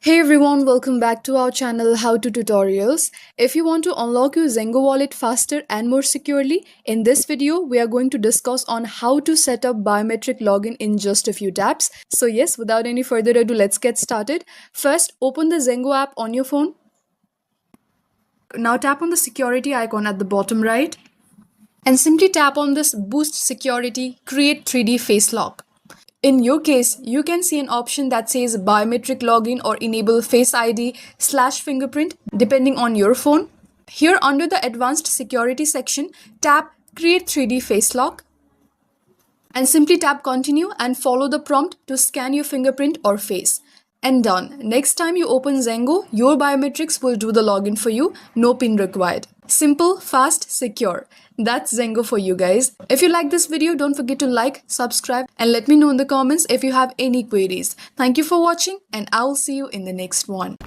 Hey everyone, welcome back to our channel How to Tutorials. If you want to unlock your Zengo wallet faster and more securely, in this video we are going to discuss on how to set up biometric login in just a few taps. So yes, without any further ado, let's get started. First, open the Zengo app on your phone. Now tap on the security icon at the bottom right and simply tap on this Boost Security Create 3D Face Lock. In your case, you can see an option that says biometric login or enable Face ID/fingerprint depending on your phone. Here under the advanced security section, tap Create 3D Face Lock and simply tap continue and follow the prompt to scan your fingerprint or face. And done. Next time you open Zengo, your biometrics will do the login for you, no PIN required. Simple, fast, secure. That's Zengo for you guys. If you like this video, don't forget to like, subscribe, and let me know in the comments if you have any queries. Thank you for watching, and I will see you in the next one.